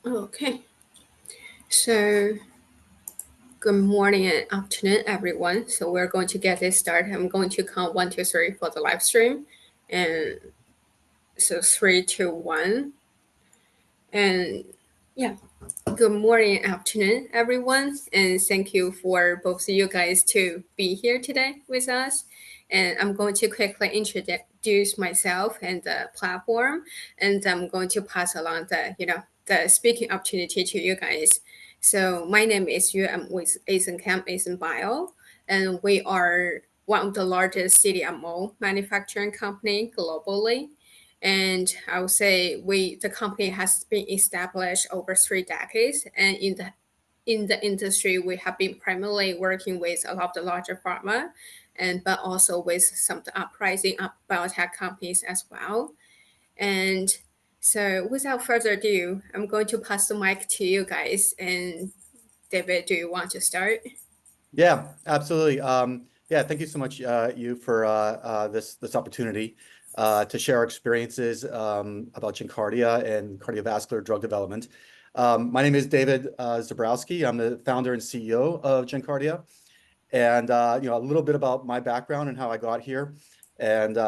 Okay, so good morning and afternoon, everyone. So we're going to get this started. I'm going to count 1, 2, 3 for the live stream, and so 3, 2, 1, and yeah. Good morning, afternoon, everyone, and thank you for both of you guys to be here today with us. And I'm going to quickly introduce myself and the platform, and I'm going to pass along the speaking opportunity to you guys. So my name is Yu. I'm with Asian Camp Asian Bio, and we are one of the largest CDMO manufacturing company globally. And I would say the company has been established over 3 decades, and in the industry we have been primarily working with a lot of the larger pharma, and but also with some of the uprising up biotech companies as well. And so without further ado, I'm going to pass the mic to you guys. And David, do you want to start? Yeah, absolutely. Yeah, thank you so much, you, for this opportunity to share our experiences about GenKardia and cardiovascular drug development. My name is David Zabrowski. I'm the founder and CEO of GenKardia, and a little bit about my background and how I got here, and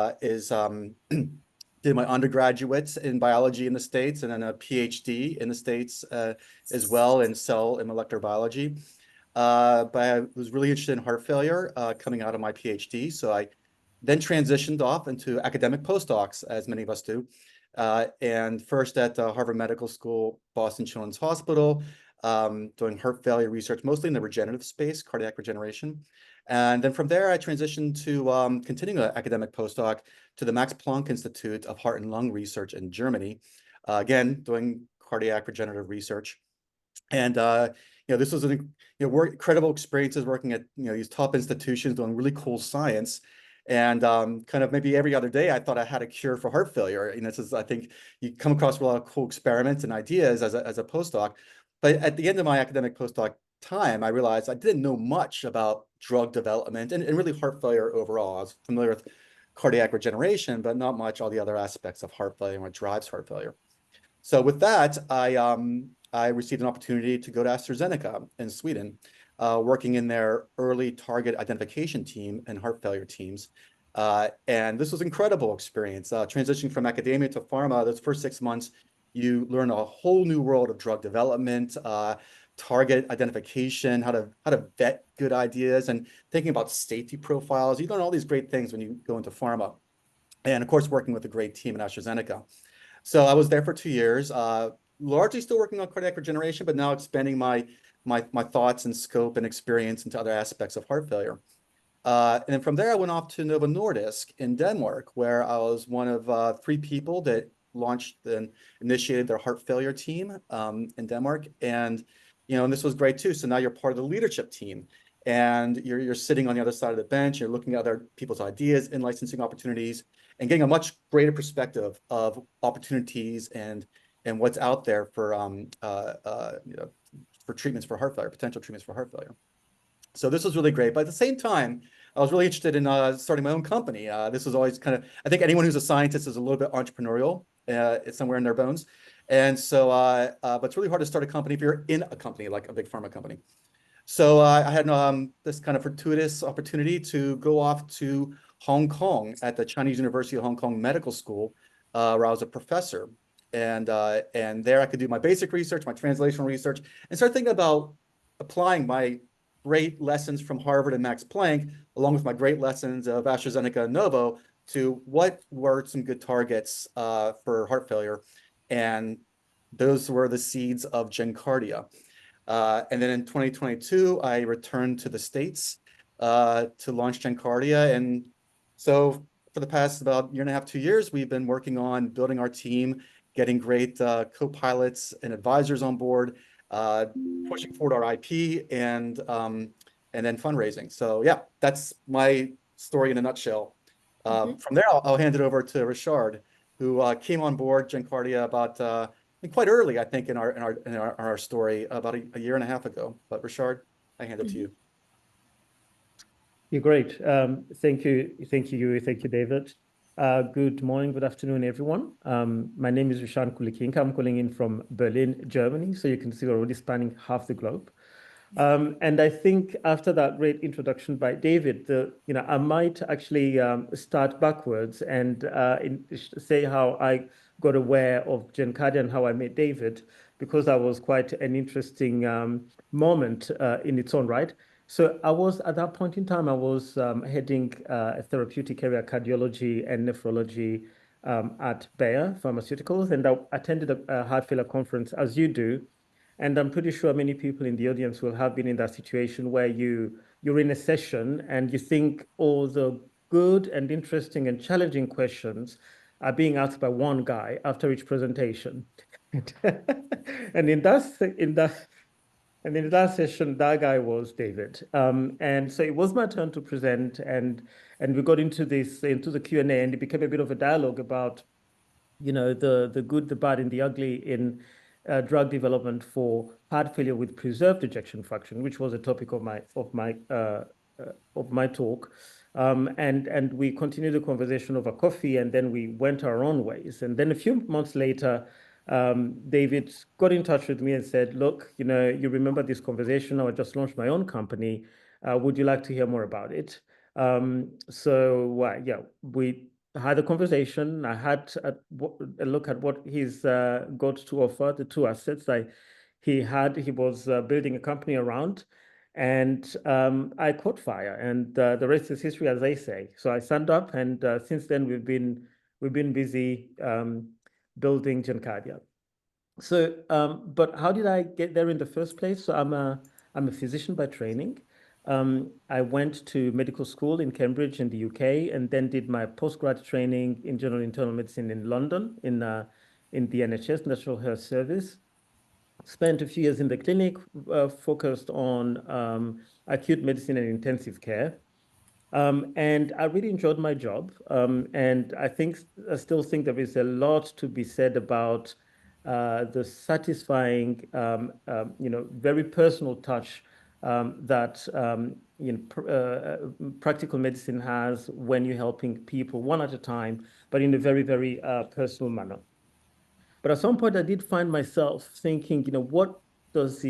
did my undergraduate in biology in the States, and then a PhD in the States as well in cell and molecular biology. But I was really interested in heart failure coming out of my PhD. So I then transitioned off into academic postdocs, as many of us do. And first at Harvard Medical School, Boston Children's Hospital, doing heart failure research, mostly in the regenerative space, cardiac regeneration. And then from there, I transitioned to continuing an academic postdoc to the Max Planck Institute of Heart and Lung Research in Germany, again, doing cardiac regenerative research. And this was an incredible experiences working at these top institutions doing really cool science. And kind of maybe every other day, I thought I had a cure for heart failure. I think you come across a lot of cool experiments and ideas as a postdoc. But at the end of my academic postdoc time, I realized I didn't know much about drug development and really heart failure overall. I was familiar with cardiac regeneration, but not much all the other aspects of heart failure and what drives heart failure. So with that, I received an opportunity to go to AstraZeneca in Sweden, working in their early target identification team and heart failure teams. And this was an incredible experience. Transitioning from academia to pharma, those first 6 months, you learn a whole new world of drug development, target identification, how to vet good ideas, and thinking about safety profiles. You learn all these great things when you go into pharma. And of course, working with a great team at AstraZeneca. So I was there for 2 years, largely still working on cardiac regeneration, but now expanding my thoughts and scope and experience into other aspects of heart failure. And then from there, I went off to Novo Nordisk in Denmark, where I was one of 3 people that launched and initiated their heart failure team in Denmark. And this was great too. So now you're part of the leadership team, and you're sitting on the other side of the bench. You're looking at other people's ideas and licensing opportunities, and getting a much greater perspective of opportunities and what's out there for for treatments for heart failure, potential treatments for heart failure. So this was really great. But at the same time, I was really interested in starting my own company. This was always kind of, I think anyone who's a scientist is a little bit entrepreneurial. It's somewhere in their bones. And so, but it's really hard to start a company if you're in a company like a big pharma company. So I had this kind of fortuitous opportunity to go off to Hong Kong at the Chinese University of Hong Kong Medical School, where I was a professor. And there I could do my basic research, my translational research, and start thinking about applying my great lessons from Harvard and Max Planck, along with my great lessons of AstraZeneca and Novo, to what were some good targets for heart failure. And those were the seeds of GenKardia. And then in 2022, I returned to the States to launch GenKardia. And so for the past about 1.5 to 2 years, we've been working on building our team, getting great co-pilots and advisors on board, pushing forward our IP, and then fundraising. So yeah, that's my story in a nutshell. From there, I'll hand it over to Richard, who came on board GenKardia about quite early, I think, in our story, about a 1.5 years ago. But Richard, I hand it to you. You're great. Thank you, David. Good morning, good afternoon, everyone. My name is Nkulikiyinka. I'm calling in from Berlin, Germany. So you can see we're already spanning half the globe. And I think after that great introduction by David, I might actually start backwards and say how I got aware of GenKardia and how I met David, because that was quite an interesting moment in its own right. So I was, at that point in time, I was heading Therapeutic Area Cardiology and Nephrology at Bayer Pharmaceuticals, and I attended a heart failure conference, as you do. And I'm pretty sure many people in the audience will have been in that situation where you're in a session and you think all the good and interesting and challenging questions are being asked by one guy after each presentation. And in that session, that guy was David. And so it was my turn to present, and we got into the Q&A, and it became a bit of a dialogue about the good, the bad, and the ugly in drug development for heart failure with preserved ejection fraction, which was a topic of my talk. And we continued the conversation over coffee, and then we went our own ways. And then a few months later, David got in touch with me and said, "Look, you remember this conversation? I just launched my own company. Would you like to hear more about it?" Yeah, we had a conversation. I had a look at what he's got to offer, the two assets he was building a company around, and I caught fire, and the rest is history, as they say. So I signed up, and since then we've been busy building GenKardia. So, but how did I get there in the first place? So I'm a physician by training. I went to medical school in Cambridge in the UK, and then did my postgrad training in general internal medicine in London in the NHS, National Health Service. Spent a few years in the clinic, focused on acute medicine and intensive care. And I really enjoyed my job. And I still think there is a lot to be said about the satisfying, very personal touch that practical medicine has when you're helping people one at a time, but in a very, very personal manner. But at some point, I did find myself thinking, what must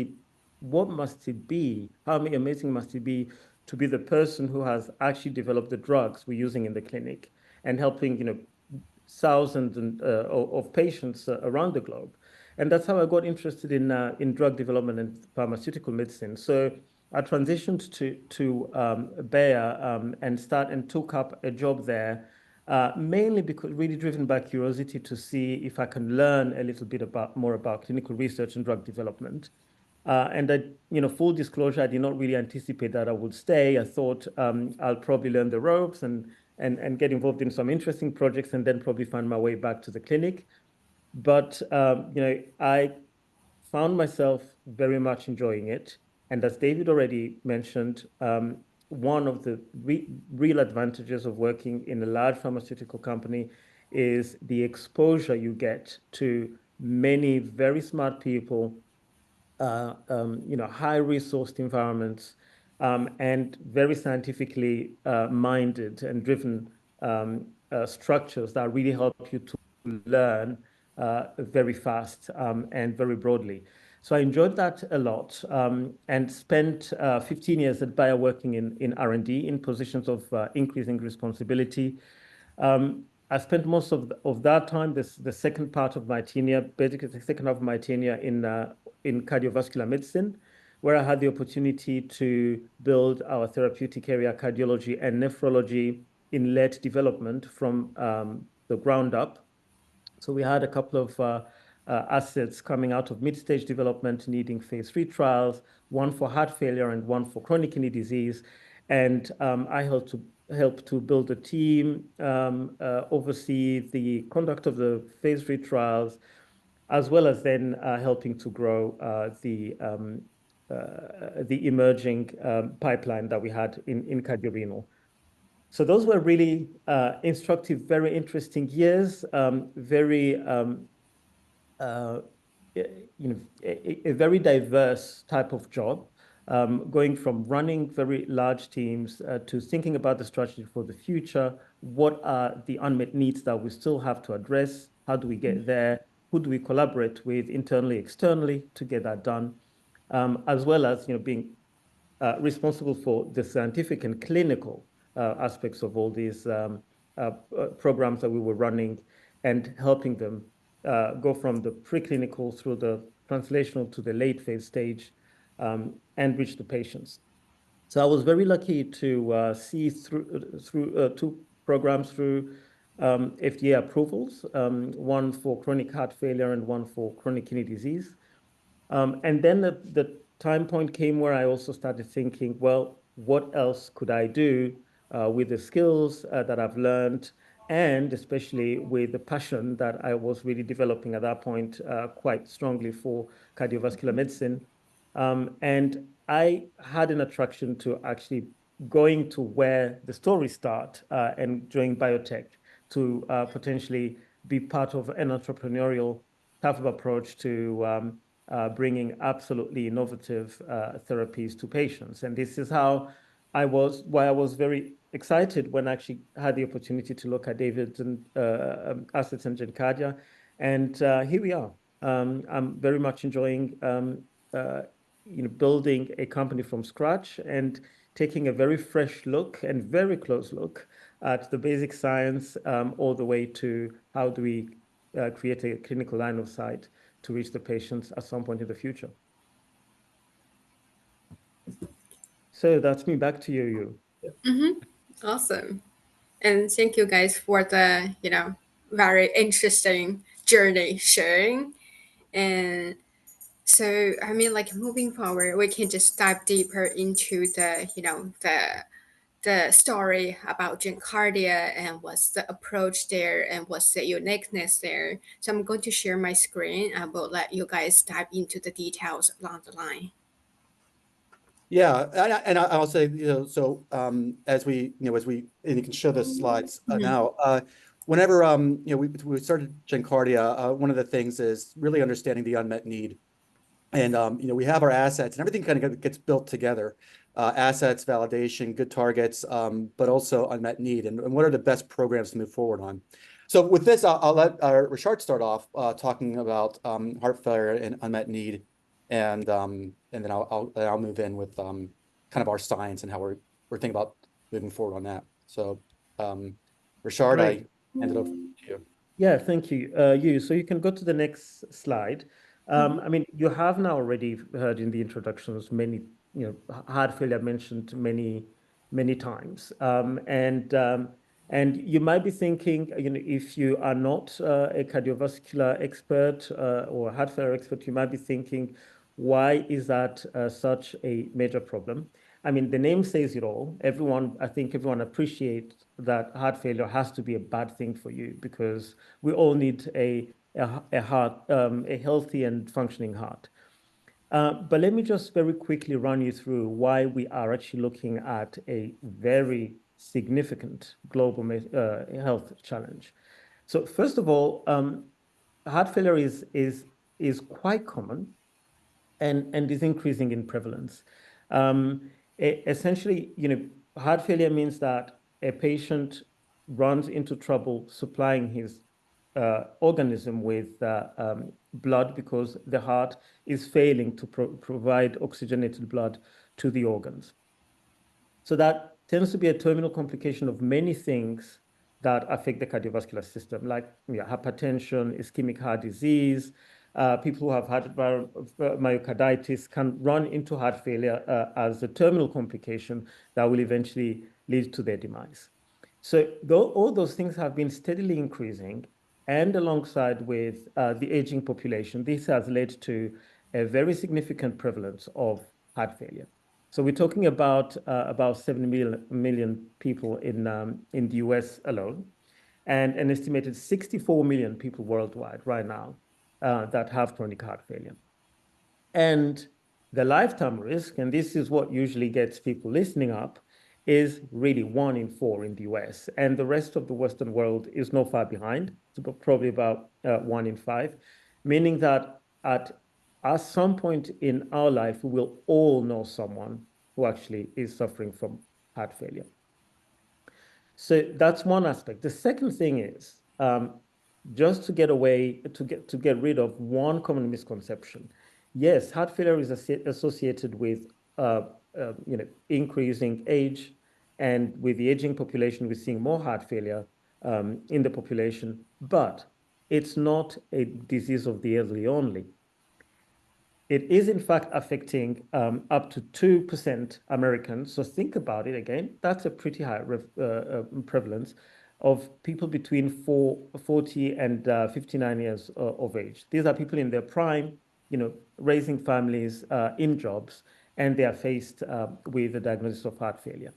it be? How amazing must it be to be the person who has actually developed the drugs we're using in the clinic and helping, thousands of patients around the globe. And that's how I got interested in drug development and pharmaceutical medicine. So I transitioned to Bayer and took up a job there, mainly because really driven by curiosity to see if I can learn a little bit more about clinical research and drug development. And full disclosure, I did not really anticipate that I would stay. I thought I'll probably learn the ropes and get involved in some interesting projects and then probably find my way back to the clinic. But I found myself very much enjoying it. And as David already mentioned, one of the real advantages of working in a large pharmaceutical company is the exposure you get to many very smart people, high-resourced environments, and very scientifically minded and driven structures that really help you to learn very fast and very broadly. So I enjoyed that a lot, and spent 15 years at Bayer working in R&D in positions of increasing responsibility. I spent most of that time, the second part of my tenure, basically the second half of my tenure in cardiovascular medicine, where I had the opportunity to build our therapeutic area cardiology and nephrology in late development from the ground up. So we had a couple of assets coming out of mid-stage development needing phase 3 trials, one for heart failure and one for chronic kidney disease. And I helped to build a team, oversee the conduct of the phase 3 trials, as well as then helping to grow the emerging pipeline that we had in cardiorenal. So those were really instructive, very interesting years, very a very diverse type of job, going from running very large teams to thinking about the strategy for the future, what are the unmet needs that we still have to address? How do we get there? Who do we collaborate with internally, externally to get that done? As well as being responsible for the scientific and clinical aspects of all these programs that we were running and helping them go from the preclinical through the translational to the late phase stage and reach the patients. So I was very lucky to see through two programs through FDA approvals, one for chronic heart failure and one for chronic kidney disease. And then the time point came where I also started thinking, well, what else could I do with the skills that I've learned, and especially with the passion that I was really developing at that point quite strongly for cardiovascular medicine. And I had an attraction to actually going to where the stories start and join biotech to potentially be part of an entrepreneurial type of approach to bringing absolutely innovative therapies to patients. And this is why I was very excited when I actually had the opportunity to look at David's assets in GenKardia. And here we are. I'm very much enjoying building a company from scratch and taking a very fresh look and very close look at the basic science all the way to how do we create a clinical line of sight to reach the patients at some point in the future. So that's me. Back to you. Awesome. And thank you guys for the, very interesting journey sharing. And so, I mean, like moving forward, we can just dive deeper into the story about GenKardia and what's the approach there and what's the uniqueness there. So I'm going to share my screen and we'll let you guys dive into the details along the line. Yeah, and I'll say, so as we, and you can show the slides now. Whenever we started GenKardia, one of the things is really understanding the unmet need, and we have our assets, and everything kind of gets built together. Assets, validation, good targets, but also unmet need, and what are the best programs to move forward on. So with this, I'll let Richard start off talking about heart failure and unmet need, and then I'll move in with kind of our science and how we're thinking about moving forward on that. So, Richard, Great. I hand it over to you. Yeah, thank you. So you can go to the next slide. I mean, you have now already heard in the introductions many, heart failure mentioned many times, and you might be thinking, if you are not a cardiovascular expert or a heart failure expert, you might be thinking, why is that such a major problem? I mean, the name says it all. I think everyone appreciates that heart failure has to be a bad thing for you, because we all need a heart, a healthy and functioning heart. But let me just very quickly run you through why we are actually looking at a very significant global health challenge. So first of all, heart failure is quite common and is increasing in prevalence. Essentially, heart failure means that a patient runs into trouble supplying his organism with blood because the heart is failing to provide oxygenated blood to the organs. So that tends to be a terminal complication of many things that affect the cardiovascular system, like hypertension, ischemic heart disease. People who have had myocarditis can run into heart failure as a terminal complication that will eventually lead to their demise. So all those things have been steadily increasing, and alongside with the aging population, this has led to a very significant prevalence of heart failure. So we're talking about 7 million people in the US alone, and an estimated 64 million people worldwide right now that have chronic heart failure. And the lifetime risk, and this is what usually gets people listening up, is really 1 in 4 in the US. And the rest of the Western world is not far behind. It's probably about 1 in 5, meaning that at some point in our life, we will all know someone who actually is suffering from heart failure. So that's one aspect. The second thing is just to get rid of one common misconception. Yes, heart failure is associated with increasing age, and with the aging population, we're seeing more heart failure in the population, but it's not a disease of the elderly only. It is, in fact, affecting up to 2% Americans. So think about it again. That's a pretty high prevalence of people between 40 and 59 years of age. These are people in their prime, raising families, in jobs, and they are faced with the diagnosis of heart failure.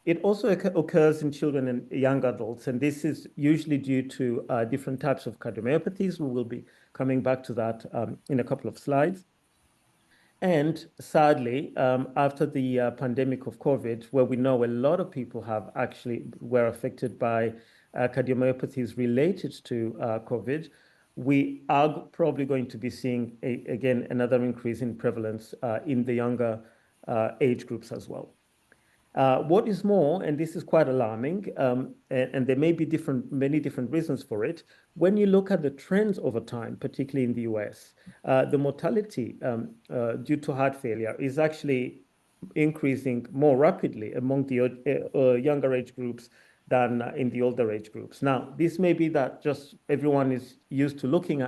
It also occurs in children and young adults, and this is usually due to different types of cardiomyopathies. We will be coming back to that in a couple of slides. And sadly, after the pandemic of COVID, where we know a lot of people were affected by cardiomyopathies related to COVID, we are probably going to be seeing, again, another increase in prevalence in the younger age groups as well. What is more, and this is quite alarming, and there may be many different reasons for it, when you look at the trends over time, particularly in the US, the mortality due to heart failure is actually increasing more rapidly among the younger age groups than in the older age groups. Now, this may be that just everyone is used to looking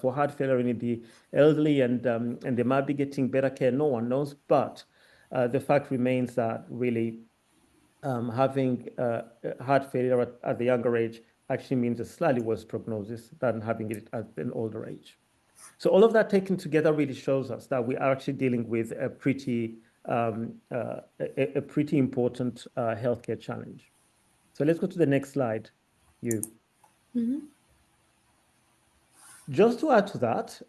for heart failure in the elderly, and they might be getting better care. No one knows, but the fact remains that really having heart failure at the younger age actually means a slightly worse prognosis than having it at an older age. So all of that taken together really shows us that we are actually dealing with a pretty important healthcare challenge. So let's go to the next slide. Just to add to that,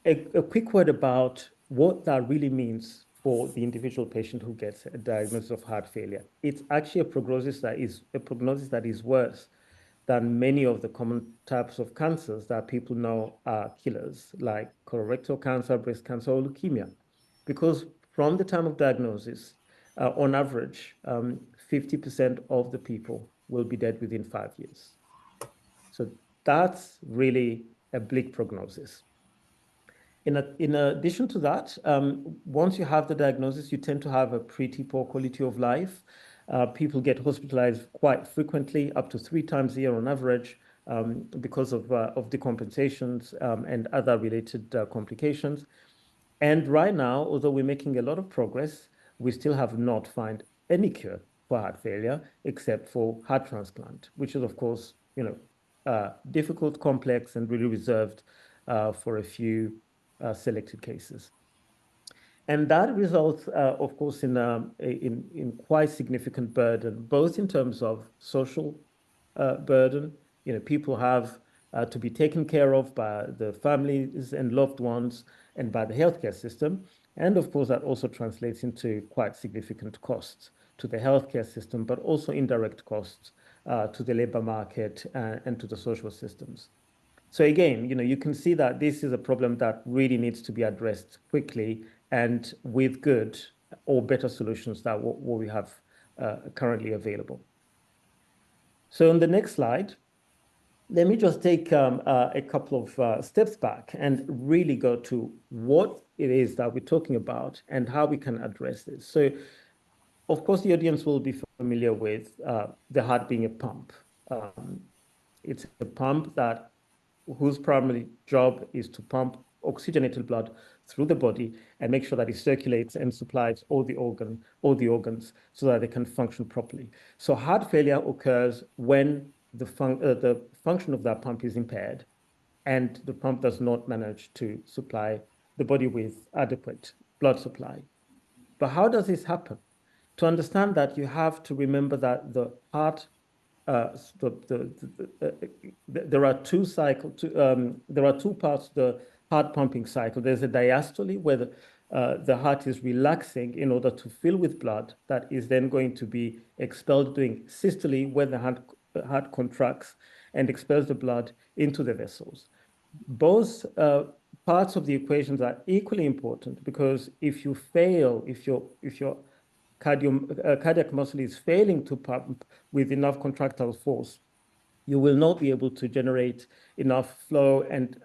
a quick word about what that really means for the individual patient who gets a diagnosis of heart failure. It's actually a prognosis that is worse than many of the common types of cancers that people know are killers, like colorectal cancer, breast cancer, or leukemia. Because from the time of diagnosis, on average, 50% of the people will be dead within 5 years. So that's really a bleak prognosis. In addition to that, once you have the diagnosis, you tend to have a pretty poor quality of life. People get hospitalized quite frequently, up to 3 times a year on average, because of decompensations and other related complications. And right now, although we're making a lot of progress, we still have not found any cure for heart failure except for heart transplant, which is, of course, difficult, complex, and really reserved for a few selected cases. And that results, of course, in quite significant burden, both in terms of social burden. People have to be taken care of by the families and loved ones and by the healthcare system. And of course, that also translates into quite significant costs to the healthcare system, but also indirect costs to the labor market and to the social systems. So again, you can see that this is a problem that really needs to be addressed quickly and with good or better solutions than what we have currently available. So on the next slide, let me just take a couple of steps back and really go to what it is that we're talking about and how we can address this. So, of course, the audience will be familiar with the heart being a pump. It's a pump whose primary job is to pump oxygenated blood through the body and make sure that it circulates and supplies all the organs so that they can function properly. So heart failure occurs when the function of that pump is impaired and the pump does not manage to supply the body with adequate blood supply. But how does this happen? To understand that, you have to remember that the heart there are two parts to the heart pumping cycle. There's a diastole where the heart is relaxing in order to fill with blood that is then going to be expelled during systole, where the heart contracts and expels the blood into the vessels. Both parts of the equations are equally important, because if your cardiac muscle is failing to pump with enough contractile force, you will not be able to generate enough flow and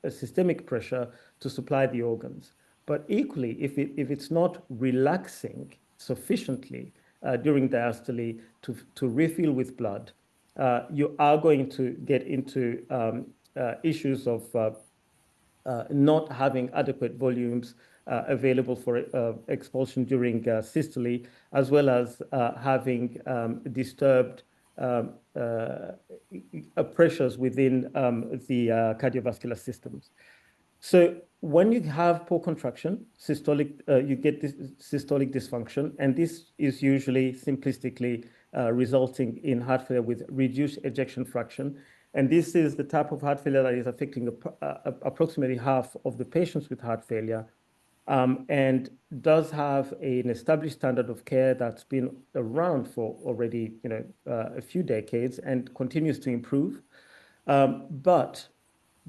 systemic pressure to supply the organs. But equally, if it's not relaxing sufficiently during diastole to refill with blood, you are going to get into issues of not having adequate volumes available for expulsion during systole, as well as having disturbed pressures within the cardiovascular systems. So when you have poor contraction, you get this systolic dysfunction, and this is usually simplistically resulting in heart failure with reduced ejection fraction. And this is the type of heart failure that is affecting approximately half of the patients with heart failure, and does have an established standard of care that's been around for already a few decades and continues to improve. But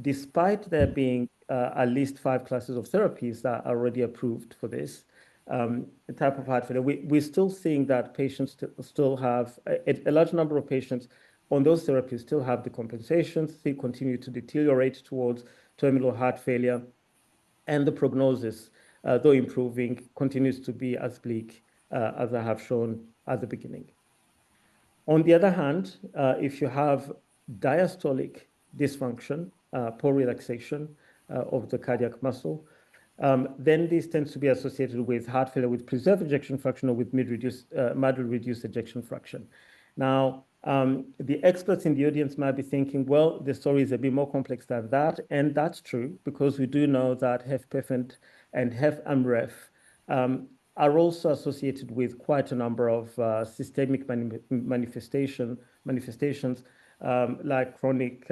despite there being at least 5 classes of therapies that are already approved for this type of heart failure, we're still seeing that patients still have, a large number of patients on those therapies still have the compensations, they continue to deteriorate towards terminal heart failure, and the prognosis, though improving, continues to be as bleak as I have shown at the beginning. On the other hand, if you have diastolic dysfunction, poor relaxation of the cardiac muscle, then this tends to be associated with heart failure with preserved ejection fraction or with mildly reduced ejection fraction. Now, the experts in the audience might be thinking, well, the story is a bit more complex than that, and that's true, because we do know that HFpEF and HFmrEF are also associated with quite a number of systemic manifestations, like chronic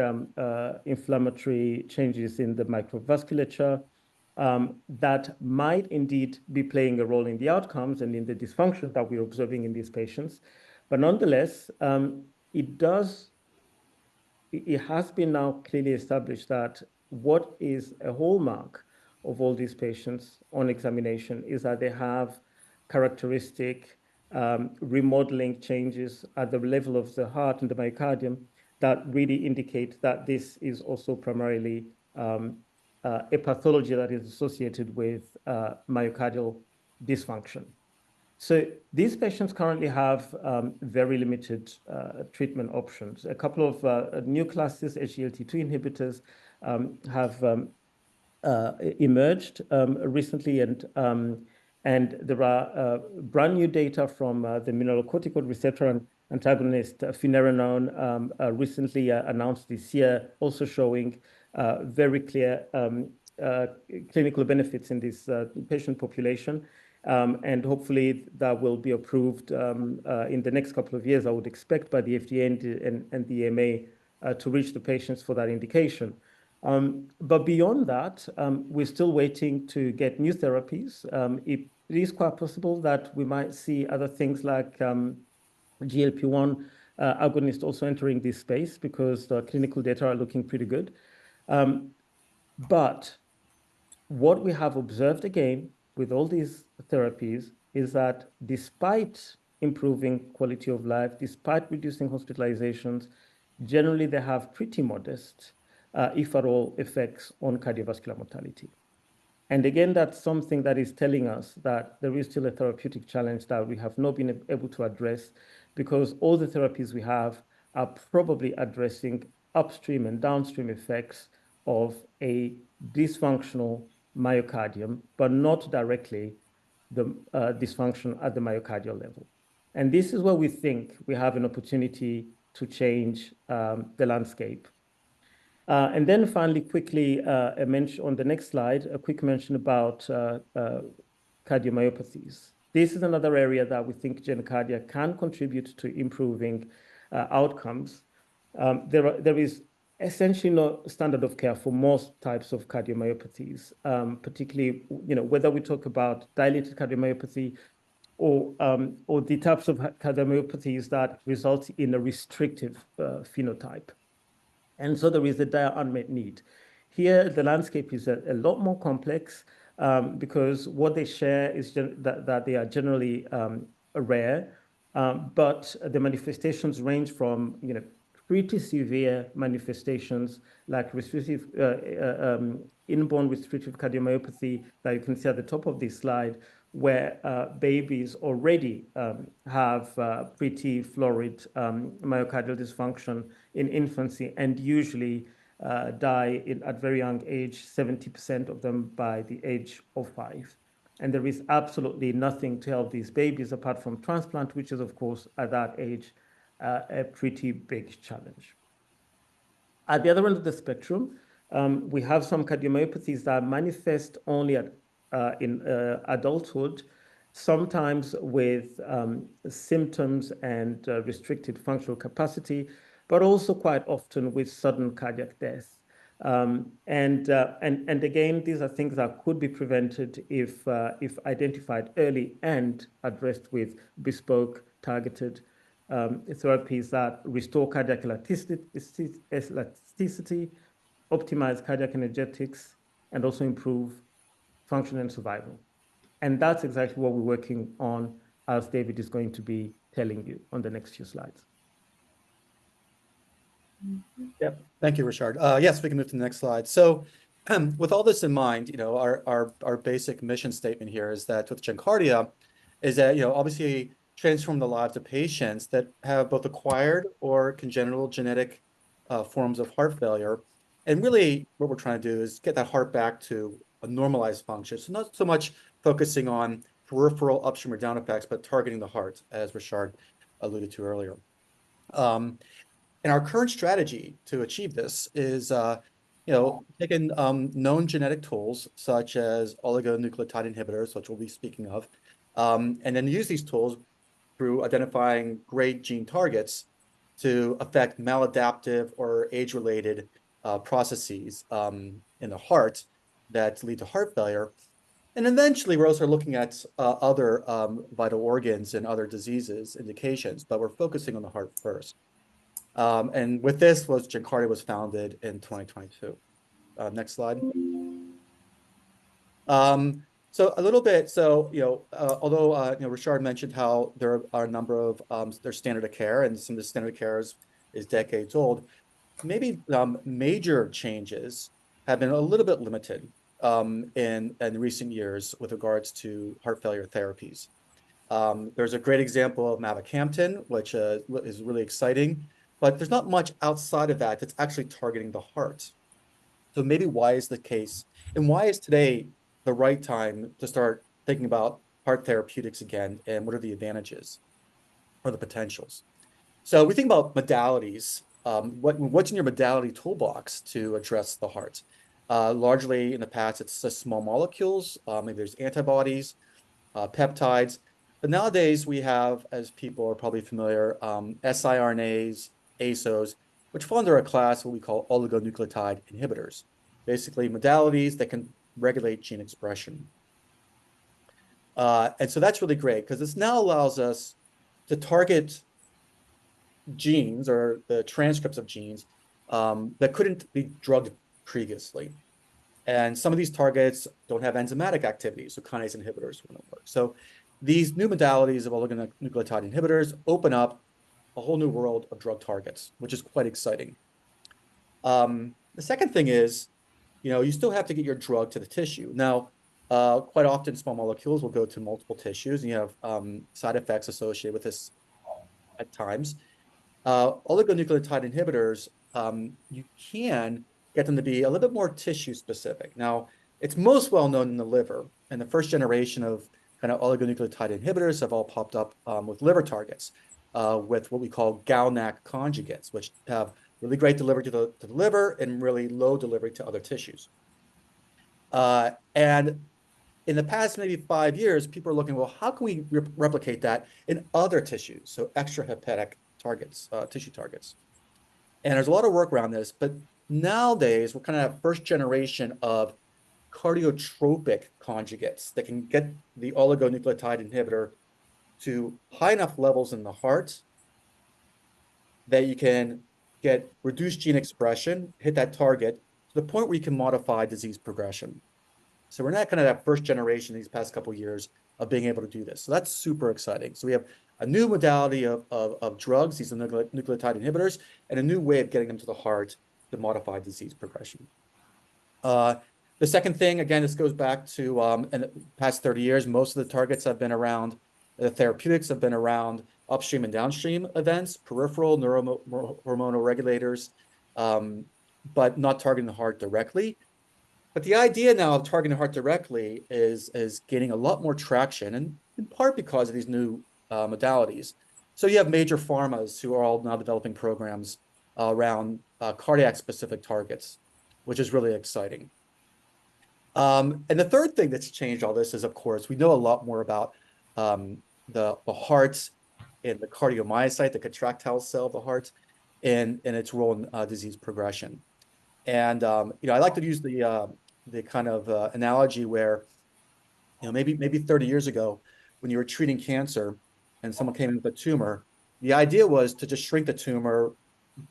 inflammatory changes in the microvasculature, that might indeed be playing a role in the outcomes and in the dysfunction that we're observing in these patients. But nonetheless, it has been now clearly established that what is a hallmark of all these patients on examination is that they have characteristic remodeling changes at the level of the heart and the myocardium that really indicate that this is also primarily a pathology that is associated with myocardial dysfunction. So these patients currently have very limited treatment options. A couple of new classes, SGLT2 inhibitors, have emerged recently, and there are brand new data from the mineralocorticoid receptor antagonist finerenone recently announced this year, also showing very clear clinical benefits in this patient population. And hopefully that will be approved in the next couple of years, I would expect, by the FDA and the EMA to reach the patients for that indication. But beyond that, we're still waiting to get new therapies. It is quite possible that we might see other things like GLP-1 agonist also entering this space, because the clinical data are looking pretty good. But what we have observed again with all these therapies is that despite improving quality of life, despite reducing hospitalizations, generally they have pretty modest, if at all, effects on cardiovascular mortality. And again, that's something that is telling us that there is still a therapeutic challenge that we have not been able to address, because all the therapies we have are probably addressing upstream and downstream effects of a dysfunctional myocardium, but not directly the dysfunction at the myocardial level. And this is where we think we have an opportunity to change the landscape. And then finally, quickly, a mention on the next slide, a quick mention about cardiomyopathies. This is another area that we think GenKardia can contribute to improving outcomes. There is essentially no standard of care for most types of cardiomyopathies, particularly, whether we talk about dilated cardiomyopathy or the types of cardiomyopathies that result in a restrictive phenotype. And so there is a dire unmet need. Here, the landscape is a lot more complex, because what they share is that they are generally rare, but the manifestations range from, pretty severe manifestations like restrictive, inborn restrictive cardiomyopathy that you can see at the top of this slide, where babies already have pretty florid myocardial dysfunction in infancy and usually die at very young age, 70% of them by the age of 5. And there is absolutely nothing to help these babies apart from transplant, which is, of course, at that age, a pretty big challenge. At the other end of the spectrum, we have some cardiomyopathies that manifest only in adulthood, sometimes with symptoms and restricted functional capacity, but also quite often with sudden cardiac death. And again, these are things that could be prevented if identified early and addressed with bespoke, targeted therapies that restore cardiac elasticity, optimize cardiac energetics, and also improve function and survival. And that's exactly what we're working on, as David is going to be telling you on the next few slides. Yep. Thank you, Richard. Yes, we can move to the next slide. So with all this in mind, our basic mission statement here is that with GenKardia is that, obviously transform the lives of patients that have both acquired or congenital genetic forms of heart failure. And really what we're trying to do is get that heart back to a normalized function. So not so much focusing on peripheral upstream or down effects, but targeting the heart, as Richard alluded to earlier. And our current strategy to achieve this is, taking known genetic tools such as oligonucleotide inhibitors, which we'll be speaking of, and then use these tools through identifying great gene targets to affect maladaptive or age-related processes in the heart that lead to heart failure. And eventually, we're also looking at other vital organs and other diseases, indications, but we're focusing on the heart first. And with this, GenKardia was founded in 2022. Next slide. So a little bit, although Richard mentioned how there are a number of there's standard of care, and some of the standard of care is decades old. Maybe major changes have been a little bit limited in recent years with regards to heart failure therapies. There's a great example of mavacamten, which is really exciting, but there's not much outside of that that's actually targeting the heart. So maybe why is the case, and why is today the right time to start thinking about heart therapeutics again, and what are the advantages or the potentials? So we think about modalities. What's in your modality toolbox to address the heart? Largely in the past, it's just small molecules. Maybe there's antibodies, peptides. But nowadays we have, as people are probably familiar, siRNAs, ASOs, which fall under a class what we call oligonucleotide inhibitors, basically modalities that can regulate gene expression. And so that's really great because this now allows us to target genes or the transcripts of genes that couldn't be drugged previously. And some of these targets don't have enzymatic activity, so kinase inhibitors wouldn't work. So these new modalities of oligonucleotide inhibitors open up a whole new world of drug targets, which is quite exciting. The second thing is, you still have to get your drug to the tissue. Now, quite often small molecules will go to multiple tissues, and you have side effects associated with this at times. Oligonucleotide inhibitors, you can get them to be a little bit more tissue specific. Now, it's most well known in the liver, and the first generation of kind of oligonucleotide inhibitors have all popped up with liver targets, with what we call GalNAc conjugates, which have really great delivery to the liver and really low delivery to other tissues. And in the past maybe 5 years, people are looking, well, how can we replicate that in other tissues? So extrahepatic targets, tissue targets. And there's a lot of work around this, but nowadays we're kind of have first generation of cardiotropic conjugates that can get the oligonucleotide inhibitor to high enough levels in the heart that you can get reduced gene expression, hit that target to the point where you can modify disease progression. So we're not kind of that first generation these past couple of years of being able to do this. So that's super exciting. So we have a new modality of drugs, these are nucleotide inhibitors, and a new way of getting them to the heart to modify disease progression. The second thing, again, this goes back to in the past 30 years, most of the targets have been around, the therapeutics have been around upstream and downstream events, peripheral neurohormonal regulators, but not targeting the heart directly. But the idea now of targeting the heart directly is gaining a lot more traction, and in part because of these new modalities. So you have major pharmas who are all now developing programs around cardiac-specific targets, which is really exciting. And the third thing that's changed all this is, of course, we know a lot more about the heart and the cardiomyocyte, the contractile cell of the heart, and its role in disease progression. And I like to use the kind of analogy where, maybe 30 years ago, when you were treating cancer and someone came in with a tumor, the idea was to just shrink the tumor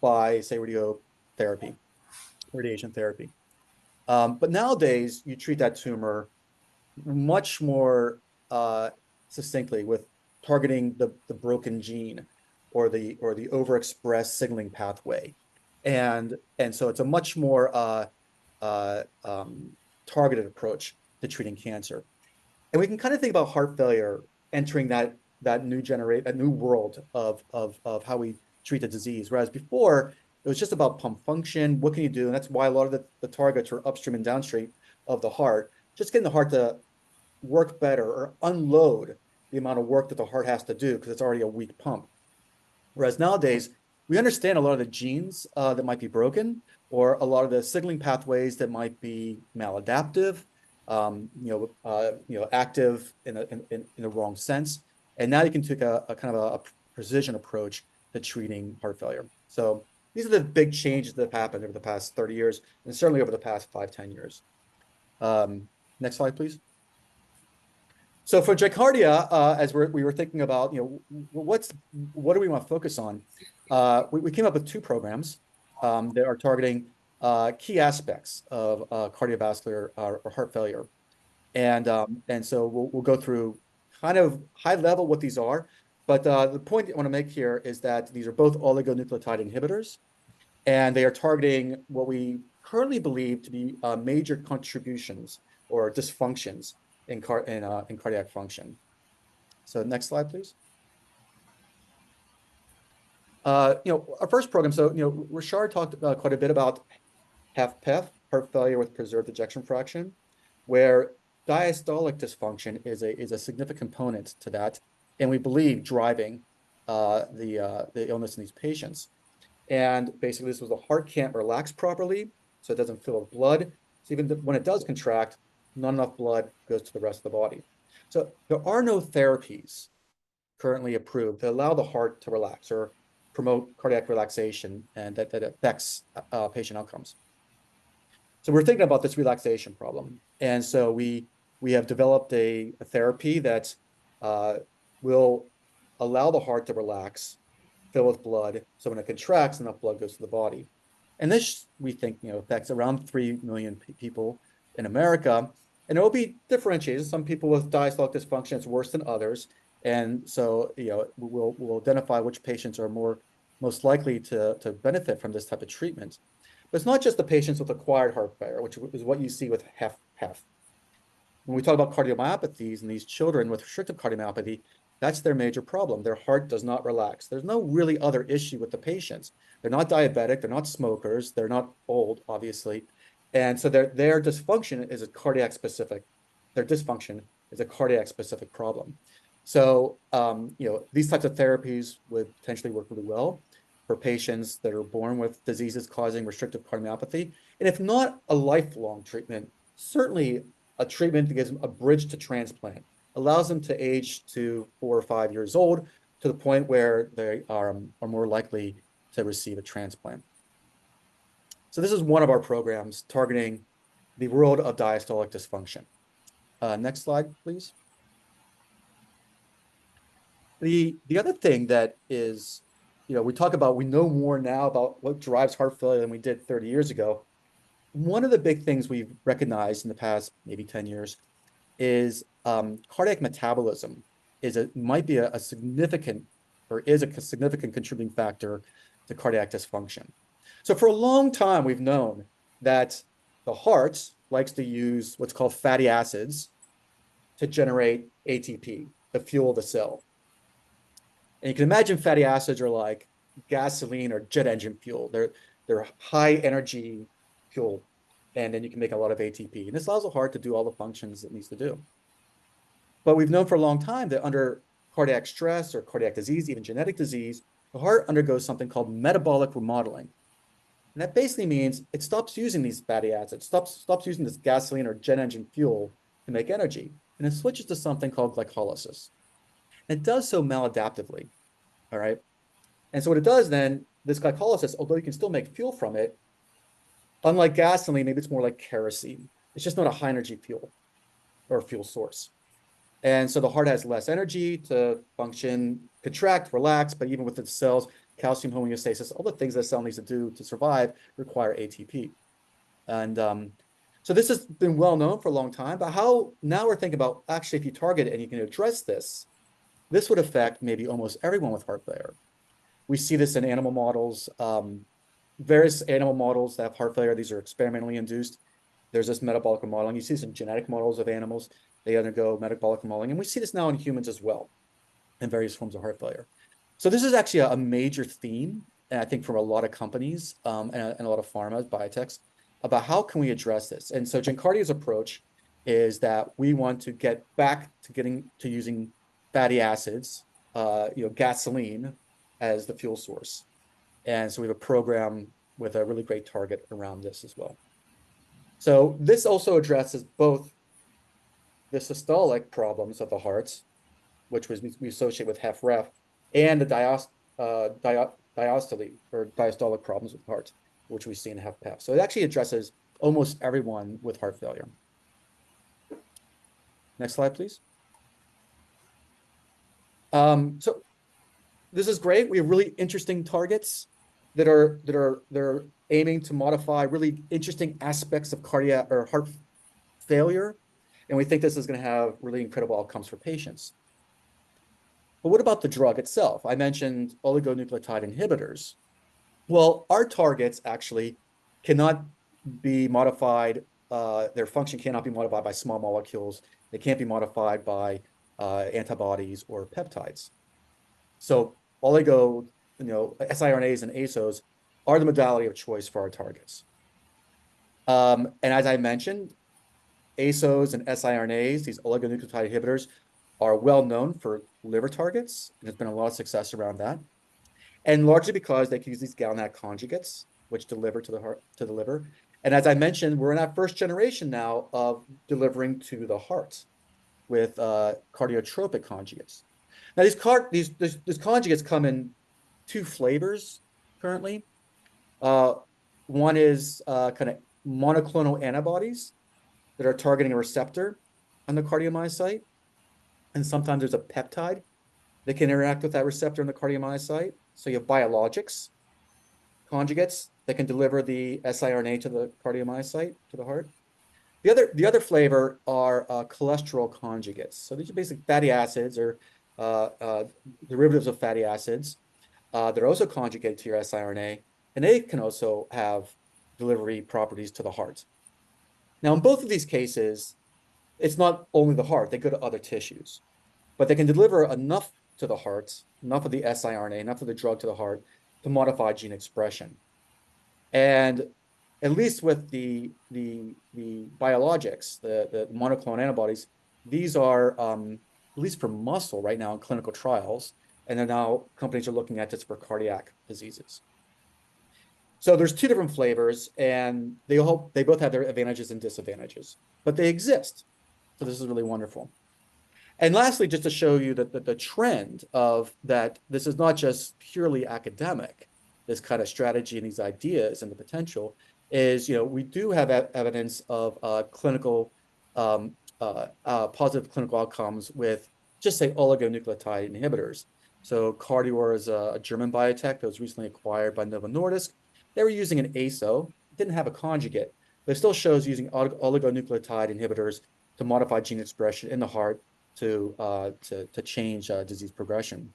by, say, radiation therapy. But nowadays, you treat that tumor much more succinctly with targeting the broken gene or the overexpressed signaling pathway. And so it's a much more targeted approach to treating cancer. And we can kind of think about heart failure entering that new world of how we treat the disease. Whereas before, it was just about pump function. What can you do? And that's why a lot of the targets are upstream and downstream of the heart, just getting the heart to work better or unload the amount of work that the heart has to do because it's already a weak pump. Whereas nowadays, we understand a lot of the genes that might be broken or a lot of the signaling pathways that might be maladaptive, active in the wrong sense. And now you can take a kind of a precision approach to treating heart failure. So these are the big changes that have happened over the past 30 years, and certainly over the past 5-10 years. Next slide, please. So for GenKardia, as we were thinking about, what do we want to focus on? We came up with 2 programs that are targeting key aspects of cardiovascular or heart failure. And so we'll go through kind of high level what these are. But the point I want to make here is that these are both oligonucleotide inhibitors, and they are targeting what we currently believe to be major contributions or dysfunctions in cardiac function. So next slide, please. Our first program. So Rashard talked quite a bit about HFpEF, heart failure with preserved ejection fraction, where diastolic dysfunction is a significant component to that, and we believe driving the illness in these patients. And basically, this was the heart can't relax properly, so it doesn't fill with blood. So even when it does contract, not enough blood goes to the rest of the body. So there are no therapies currently approved that allow the heart to relax or promote cardiac relaxation, and that affects patient outcomes. So we're thinking about this relaxation problem. And so we have developed a therapy that will allow the heart to relax, fill with blood. So when it contracts, enough blood goes to the body. And this, we think, affects around 3 million people in America. And it will be differentiated. Some people with diastolic dysfunction, it's worse than others. And so, we'll identify which patients are most likely to benefit from this type of treatment. But it's not just the patients with acquired heart failure, which is what you see with HFpEF. When we talk about cardiomyopathies and these children with restrictive cardiomyopathy, that's their major problem. Their heart does not relax. There's no really other issue with the patients. They're not diabetic. They're not smokers. They're not old, obviously. And so their dysfunction is a cardiac specific. Their dysfunction is a cardiac specific problem. So, these types of therapies would potentially work really well for patients that are born with diseases causing restrictive cardiomyopathy. And if not a lifelong treatment, certainly a treatment that gives them a bridge to transplant, allows them to age to 4 or 5 years old to the point where they are more likely to receive a transplant. So this is one of our programs targeting the world of diastolic dysfunction. Next slide, please. The other thing that is, we know more now about what drives heart failure than we did 30 years ago. one of the big things we've recognized in the past maybe 10 years is cardiac metabolism might be a significant or is a significant contributing factor to cardiac dysfunction. So for a long time, we've known that the heart likes to use what's called fatty acids to generate ATP, the fuel of the cell. And you can imagine fatty acids are like gasoline or jet engine fuel. They're high energy fuel, and then you can make a lot of ATP. And this allows the heart to do all the functions it needs to do. But we've known for a long time that under cardiac stress or cardiac disease, even genetic disease, the heart undergoes something called metabolic remodeling. And that basically means it stops using these fatty acids, stops using this gasoline or jet engine fuel to make energy, and it switches to something called glycolysis. And it does so maladaptively, all right? And so what it does then, this glycolysis, although you can still make fuel from it, unlike gasoline, maybe it's more like kerosene. It's just not a high energy fuel or fuel source. And so the heart has less energy to function, contract, relax, but even with its cells, calcium homeostasis, all the things that a cell needs to do to survive require ATP. And so this has been well known for a long time, but how now we're thinking about actually if you target it and you can address this, this would affect maybe almost everyone with heart failure. We see this in animal models, various animal models that have heart failure. These are experimentally induced. There's this metabolic remodeling. You see this in genetic models of animals. They undergo metabolic remodeling. And we see this now in humans as well, in various forms of heart failure. So this is actually a major theme, and I think from a lot of companies and a lot of pharma, biotechs, about how can we address this. And so GenKardia's approach is that we want to get back to using fatty acids, gasoline as the fuel source. And so we have a program with a really great target around this as well. So this also addresses both the systolic problems of the heart, which we associate with HFrEF, and the diastole or diastolic problems with the heart, which we see in HFpEF. So it actually addresses almost everyone with heart failure. Next slide, please. So this is great. We have really interesting targets that are aiming to modify really interesting aspects of cardiac or heart failure. And we think this is going to have really incredible outcomes for patients. But what about the drug itself? I mentioned oligonucleotide inhibitors. Well, our targets actually cannot be modified. Their function cannot be modified by small molecules. They can't be modified by antibodies or peptides. So siRNAs and ASOs are the modality of choice for our targets. And as I mentioned, ASOs and siRNAs, these oligonucleotide inhibitors, are well known for liver targets. And there's been a lot of success around that. And largely because they can use these GalNAc conjugates, which deliver to the liver. And as I mentioned, we're in that first generation now of delivering to the heart with cardiotropic conjugates. Now, these conjugates come in two flavors currently. One is kind of monoclonal antibodies that are targeting a receptor on the cardiomyocyte. And sometimes there's a peptide that can interact with that receptor in the cardiomyocyte. So you have biologics, conjugates that can deliver the siRNA to the cardiomyocyte, to the heart. The other flavor are cholesterol conjugates. So these are basically fatty acids or derivatives of fatty acids. They're also conjugated to your siRNA, and they can also have delivery properties to the heart. Now, in both of these cases, it's not only the heart, they go to other tissues, but they can deliver enough to the heart, enough of the siRNA, enough of the drug to the heart to modify gene expression. And at least with the biologics, the monoclonal antibodies, these are, at least for muscle right now in clinical trials, and then now companies are looking at this for cardiac diseases. So there's two different flavors, and they both have their advantages and disadvantages, but they exist. So this is really wonderful. And lastly, just to show you that the trend of that this is not just purely academic, this kind of strategy and these ideas and the potential is, we do have evidence of clinical positive clinical outcomes with just say oligonucleotide inhibitors. So Cardior is a German biotech that was recently acquired by Novo Nordisk. They were using an ASO, didn't have a conjugate, but it still shows using oligonucleotide inhibitors to modify gene expression in the heart to change disease progression.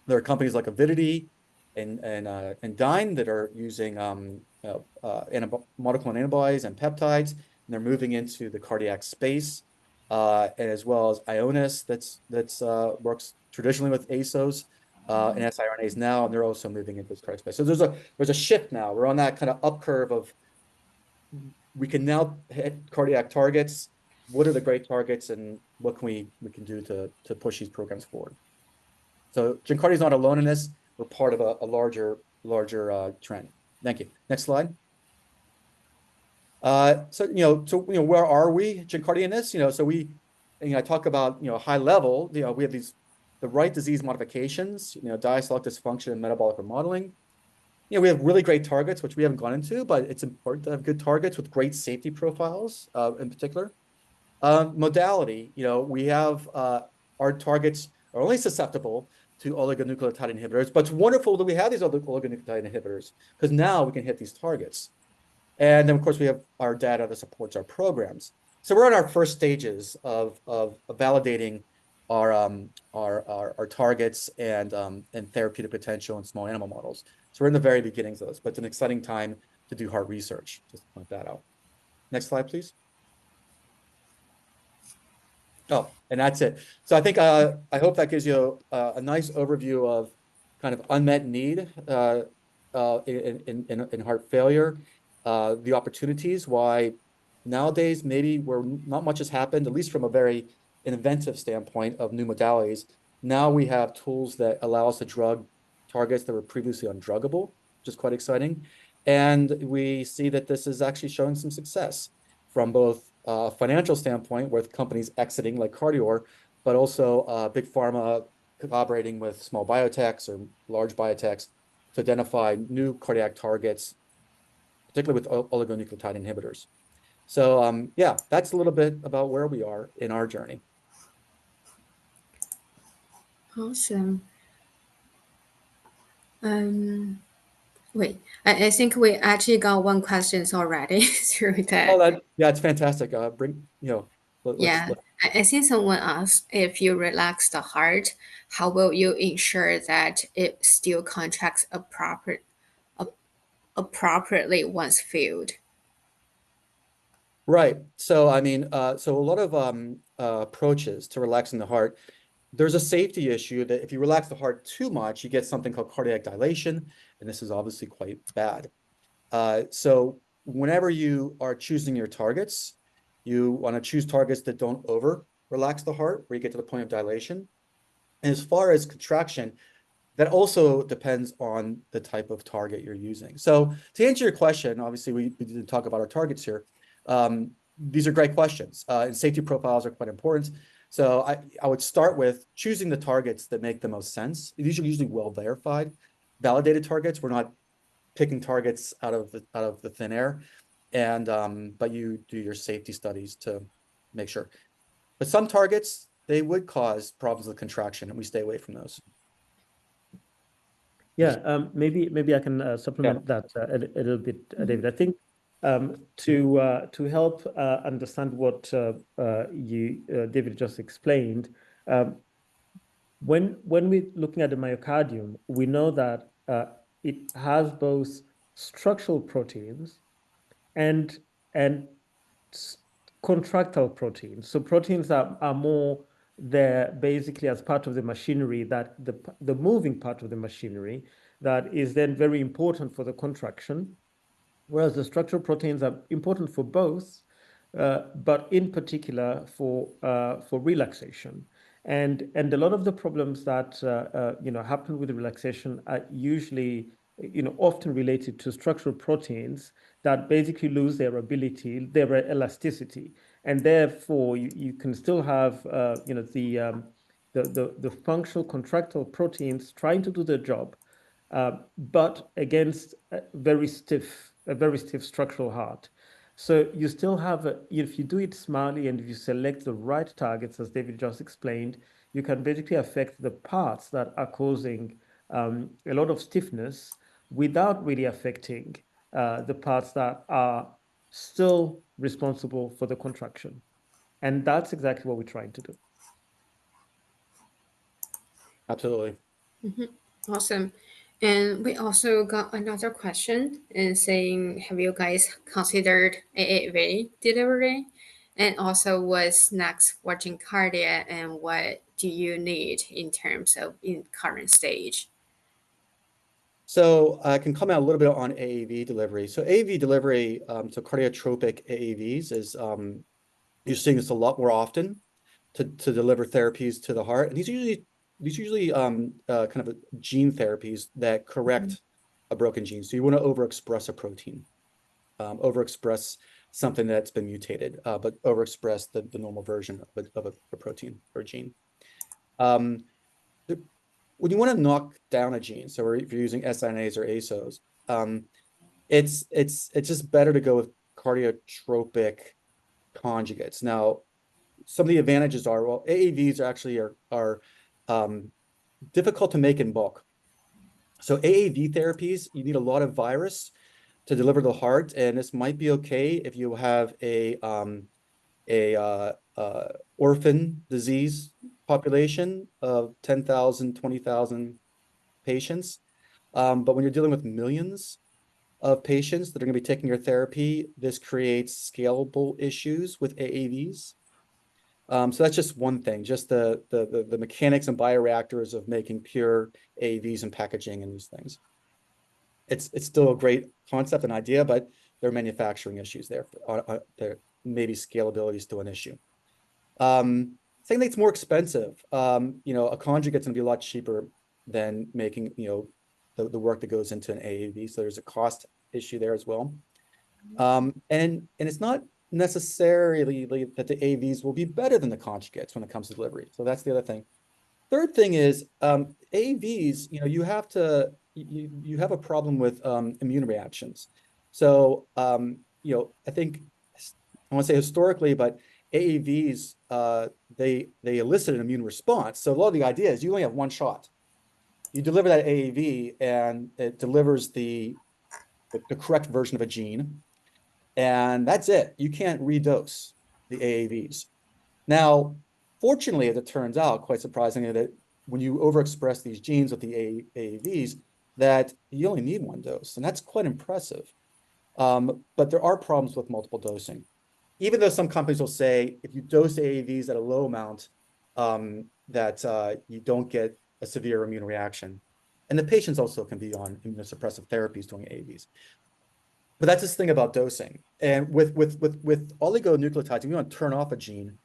There are companies like Avidity and Dyne that are using monoclonal antibodies and peptides, and they're moving into the cardiac space, and as well as Ionis that's works traditionally with ASOs and siRNAs now, and they're also moving into this cardiac space. So there's a shift now. We're on that kind of up curve of we can now hit cardiac targets. What are the great targets, and what can we do to push these programs forward? So GenKardia is not alone in this. We're part of a larger trend. Thank you. Next slide. So where are we, GenKardia, in this? So I talk about high level. We have the right disease modifications. Diastolic dysfunction and metabolic remodeling. We have really great targets, which we haven't gone into, but it's important to have good targets with great safety profiles, in particular. Modality. We have our targets are only susceptible to oligonucleotide inhibitors, but it's wonderful that we have these other oligonucleotide inhibitors because now we can hit these targets. And then, of course, we have our data that supports our programs. So we're on our first stages of validating our targets and therapeutic potential in small animal models. So we're in the very beginnings of this, but it's an exciting time to do heart research. Just to point that out. Next slide, please. Oh, and that's it. So I think I hope that gives you a nice overview of kind of unmet need in heart failure, the opportunities, why nowadays maybe where not much has happened, at least from a very inventive standpoint of new modalities. Now we have tools that allow us to drug targets that were previously undruggable, which is quite exciting. And we see that this is actually showing some success from both a financial standpoint with companies exiting like Cardior, but also big pharma collaborating with small biotechs or large biotechs to identify new cardiac targets, particularly with oligonucleotide inhibitors. So yeah, that's a little bit about where we are in our journey. Awesome. Wait, I think we actually got one question already through that. Oh, yeah, it's fantastic. I think someone asked, if you relax the heart, how will you ensure that it still contracts appropriately once filled? Right. So I mean, so a lot of approaches to relaxing the heart. There's a safety issue that if you relax the heart too much, you get something called cardiac dilation, and this is obviously quite bad. So whenever you are choosing your targets, you want to choose targets that don't over relax the heart, where you get to the point of dilation. And as far as contraction, that also depends on the type of target you're using. So to answer your question, obviously we didn't talk about our targets here. These are great questions, and safety profiles are quite important. So I would start with choosing the targets that make the most sense. These are usually well verified, validated targets. We're not picking targets out of the thin air, and but you do your safety studies to make sure. But some targets, they would cause problems with contraction, and we stay away from those. Yeah, maybe I can supplement that a little bit, David. I think to help understand what David just explained, when we're looking at the myocardium, we know that it has both structural proteins and contractile proteins. So proteins are more there basically as part of the machinery, that the moving part of the machinery that is then very important for the contraction, whereas the structural proteins are important for both, but in particular for relaxation. And a lot of the problems that happen with the relaxation are usually often related to structural proteins that basically lose their ability, their elasticity, and therefore you can still have the functional contractile proteins trying to do their job, but against a very stiff structural heart. So you still have, if you do it smartly and if you select the right targets, as David just explained, you can basically affect the parts that are causing a lot of stiffness without really affecting the parts that are still responsible for the contraction. And that's exactly what we're trying to do. Absolutely. Awesome. And we also got another question and saying, have you guys considered AAV delivery? And also, what's next for GenKardia and what do you need in terms of in current stage? So I can comment a little bit on AAV delivery. So AAV delivery, so cardiotropic AAVs is you're seeing this a lot more often to deliver therapies to the heart. And these are usually kind of gene therapies that correct a broken gene. So you want to overexpress a protein, overexpress something that's been mutated, but overexpress the normal version of a protein or a gene. When you want to knock down a gene, so if you're using siRNAs or ASOs, it's just better to go with cardiotropic conjugates. Now, some of the advantages are, well, AAVs actually are difficult to make in bulk. So AAV therapies, you need a lot of virus to deliver to the heart, and this might be okay if you have a orphan disease population of 10,000, 20,000 patients. But when you're dealing with millions of patients that are going to be taking your therapy, this creates scalable issues with AAVs. So that's just one thing, just the mechanics and bioreactors of making pure AAVs and packaging and these things. It's still a great concept and idea, but there are manufacturing issues there. There maybe scalability is still an issue. Second thing, it's more expensive. A conjugate's gonna be a lot cheaper than making, the work that goes into an AAV. So there's a cost issue there as well. And it's not necessarily that the AAVs will be better than the conjugates when it comes to delivery. So that's the other thing. Third thing is AAVs, you have to you have a problem with immune reactions. So I think I want to say historically, but AAVs they elicit an immune response. So a lot of the idea is you only have one shot. You deliver that AAV and it delivers the correct version of a gene, and that's it. You can't redose the AAVs. Now, fortunately, as it turns out, quite surprisingly, that when you overexpress these genes with the AAVs, that you only need one dose, and that's quite impressive. But there are problems with multiple dosing. Even though some companies will say if you dose AAVs at a low amount, that you don't get a severe immune reaction. And the patients also can be on immunosuppressive therapies doing AAVs. But that's this thing about dosing. And with oligonucleotides, if you want to turn off a gene,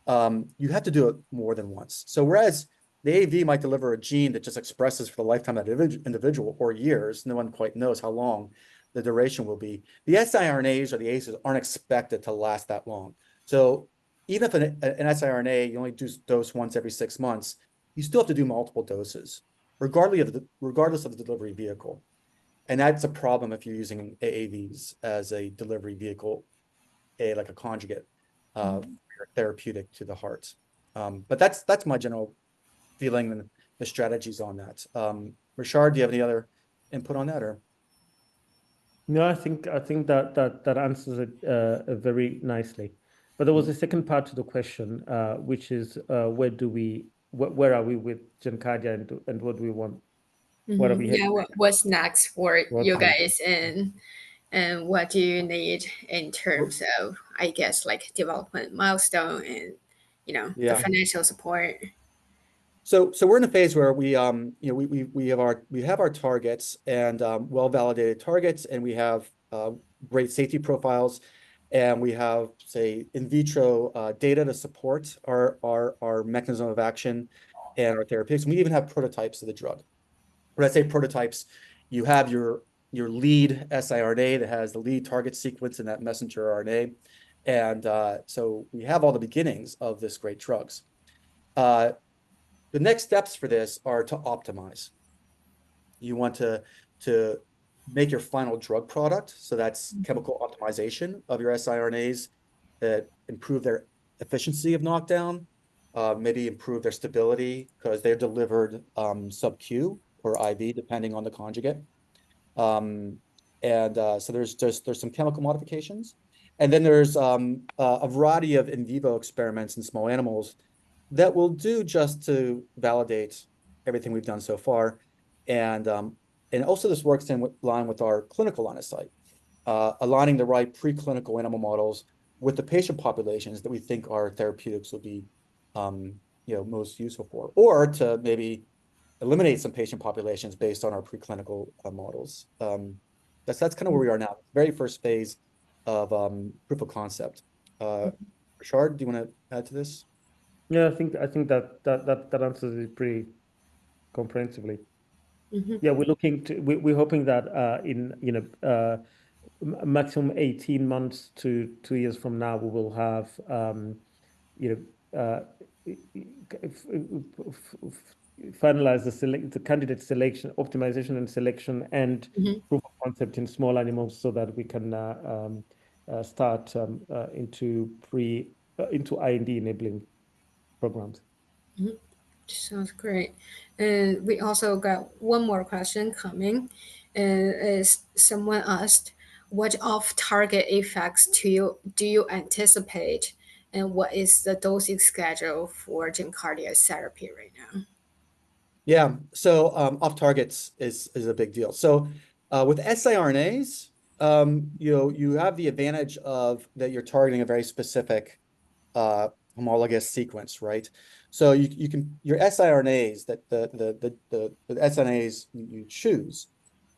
you have to do it more than once. So whereas the AAV might deliver a gene that just expresses for the lifetime of that individual or years, no one quite knows how long the duration will be. The siRNAs or the ACEs aren't expected to last that long. So even if an siRNA, you only dose once every 6 months, you still have to do multiple doses, regardless of the delivery vehicle. And that's a problem if you're using AAVs as a delivery vehicle, like a conjugate therapeutic to the heart. But that's my general feeling and the strategies on that. Richard, do you have any other input on that, or? No, I think that answers it very nicely. But there was a second part to the question, which is where are we with GenKardia and what do we want? What are we Yeah, heading? what's next for you Okay. guys and what do you need in terms of, I guess, like development milestone and the Yeah. financial support? So we're in a phase where we have our targets and well-validated targets, and we have great safety profiles, and we have, say, in vitro data to support our mechanism of action and our therapeutics. And we even have prototypes of the drug. When I say prototypes, you have your lead siRNA that has the lead target sequence in that messenger RNA. And so we have all the beginnings of this great drugs. The next steps for this are to optimize. You want to make your final drug product. So that's chemical optimization of your siRNAs that improve their efficiency of knockdown, maybe improve their stability because they're delivered sub-Q or IV, depending on the conjugate. So there's some chemical modifications. And then there's a variety of in vivo experiments in small animals that we'll do just to validate everything we've done so far. And also this works in line with our clinical line of sight, aligning the right preclinical animal models with the patient populations that we think our therapeutics will be most useful for, or to maybe eliminate some patient populations based on our preclinical models. That's kind of where we are now. Very first phase of proof of concept. Rashard, do you want to add to this? Yeah, I think that answers it pretty comprehensively. Yeah, we're hoping that in maximum 18 months to 2 years from now, we will have finalize the candidate selection, optimization and selection, and proof of concept in small animals, so that we can start into IND enabling programs. Sounds great. And we also got one more question coming. Is someone asked, what off-target effects do you anticipate, and what is the dosing schedule for GenKardia therapy right now? Yeah, so off targets is a big deal. So with siRNAs, you have the advantage of that you're targeting a very specific homologous sequence, right? So you can your siRNAs that the siRNAs you choose